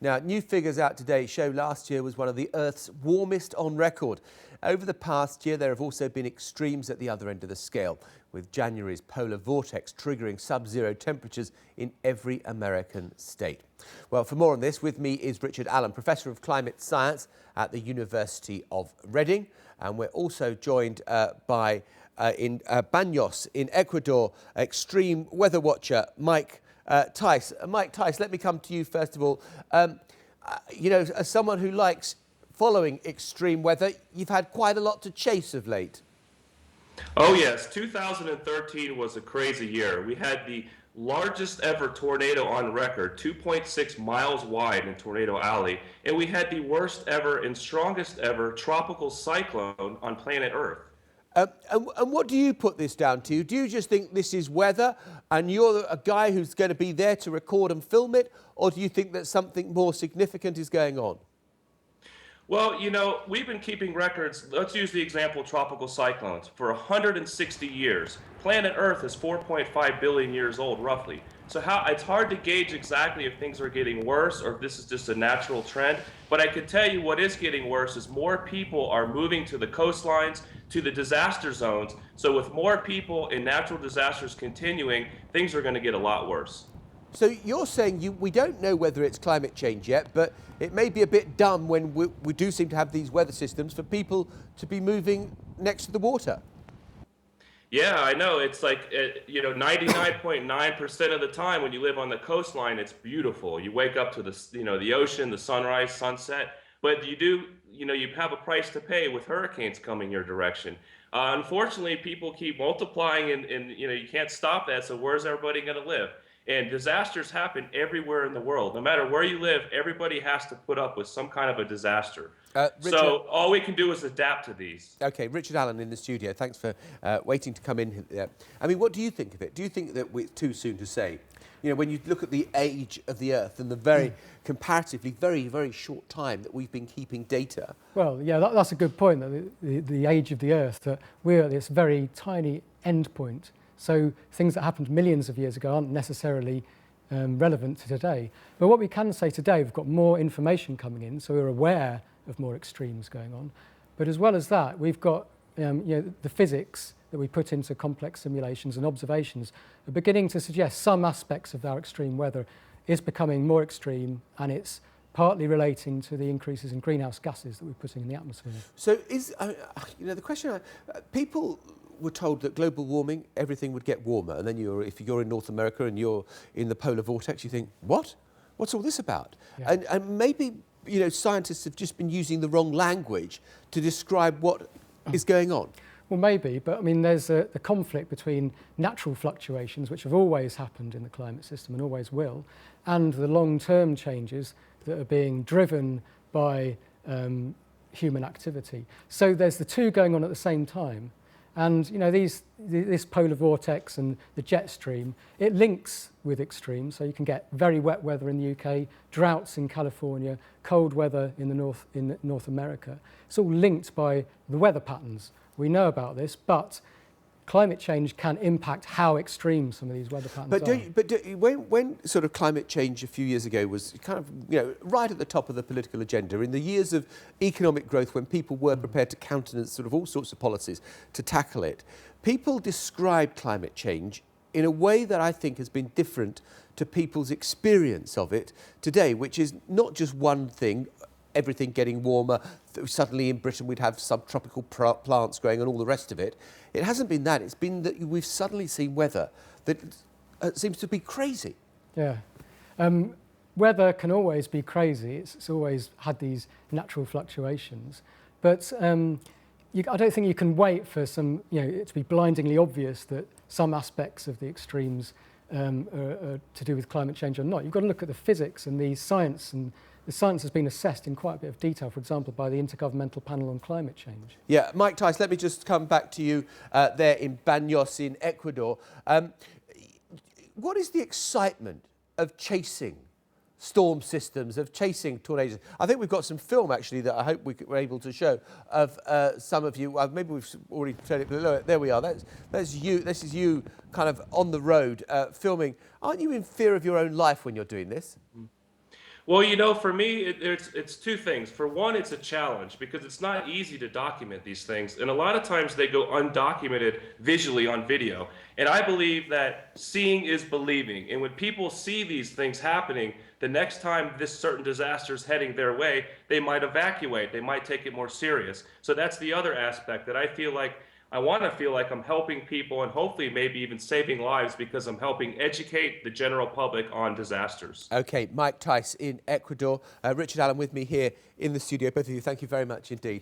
Now, new figures out today show last year was one of the Earth's warmest on record. Over the past year, there have also been extremes at the other end of the scale, with January's polar vortex triggering sub-zero temperatures in every American state. Well, for more on this, with me is Richard Allan, Professor of Climate Science at the University of Reading. And we're also joined by, in Baños in Ecuador, extreme weather watcher Mike Theiss. Mike Theiss, let me come to you first of all. You know, as someone who likes following extreme weather, you've had quite a lot to chase of late. Oh yes, 2013 was a crazy year. We had the largest ever tornado on record, 2.6 miles wide in Tornado Alley, and we had the worst ever and strongest ever tropical cyclone on planet Earth. And what do you put this down to? Do you just think this is weather and you're a guy who's going to be there to record and film it, or do you think that something more significant is going on? Well, you know, we've been keeping records. Let's use the example of tropical cyclones. For 160 years, planet Earth is 4.5 billion years old, roughly. So it's hard to gauge exactly if things are getting worse or if this is just a natural trend. But I can tell you what is getting worse is more people are moving to the coastlines, to the disaster zones. So with more people and natural disasters continuing, things are going to get a lot worse. So you're saying we don't know whether it's climate change yet, but it may be a bit dumb when we do seem to have these weather systems for people to be moving next to the water. Yeah, I know. It's like, you know, 99.9% of the time when you live on the coastline, it's beautiful. You wake up to the ocean, the sunrise, sunset. But you have a price to pay with hurricanes coming your direction. Unfortunately, people keep multiplying and you can't stop that. So where's everybody going to live? And disasters happen everywhere in the world. No matter where you live, everybody has to put up with some kind of a disaster. So all we can do is adapt to these. OK, Richard Allan in the studio. Thanks for waiting to come in. I mean, what do you think of it? Do you think that it's too soon to say? You know, when you look at the age of the Earth and the very comparatively very, very short time that we've been keeping data. Well, yeah, that's a good point, that the age of the Earth, that we're at this very tiny end point. So things that happened millions of years ago aren't necessarily relevant to today. But what we can say today, we've got more information coming in, so we're aware of more extremes going on. But as well as that, we've got the physics that we put into complex simulations and observations are beginning to suggest some aspects of our extreme weather is becoming more extreme, and it's partly relating to the increases in greenhouse gases that we're putting in the atmosphere. So the question, people were told that global warming, everything would get warmer, and then if you're in North America and you're in the polar vortex, you think, what? What's all this about? Yeah. And maybe scientists have just been using the wrong language to describe what is going on. Well, maybe, but I mean, there's the conflict between natural fluctuations, which have always happened in the climate system and always will, and the long-term changes that are being driven by human activity. So there's the two going on at the same time. And this polar vortex and the jet stream, it links with extremes. So you can get very wet weather in the UK, droughts in California, cold weather in North America. It's all linked by the weather patterns. We know about this, but climate change can impact how extreme some of these weather patterns are. When sort of climate change a few years ago was kind of right at the top of the political agenda, in the years of economic growth when people were prepared to countenance sort of all sorts of policies to tackle it, people described climate change in a way that I think has been different to people's experience of it today, which is not just one thing, everything getting warmer, suddenly in Britain we'd have subtropical plants growing and all the rest of it. It hasn't been that. It's been that we've suddenly seen weather that seems to be crazy. Yeah. Weather can always be crazy. It's always had these natural fluctuations. But I don't think you can wait for it to be blindingly obvious that some aspects of the extremes are to do with climate change or not. You've got to look at the physics and the science, and the science has been assessed in quite a bit of detail, for example, by the Intergovernmental Panel on Climate Change. Yeah, Mike Theiss, let me just come back to you there in Baños in Ecuador. What is the excitement of chasing storm systems, of chasing tornadoes? I think we've got some film, actually, that I hope we're able to show of some of you. Maybe we've already shown it below. There we are. That's you. This is you kind of on the road filming. Aren't you in fear of your own life when you're doing this? Well, you know, for me, it's two things. For one, it's a challenge because it's not easy to document these things. And a lot of times they go undocumented visually on video. And I believe that seeing is believing. And when people see these things happening, the next time this certain disaster is heading their way, they might evacuate. They might take it more serious. So that's the other aspect that I want to feel like I'm helping people and hopefully maybe even saving lives because I'm helping educate the general public on disasters. OK, Mike Theiss in Ecuador. Richard Allan with me here in the studio. Both of you, thank you very much indeed.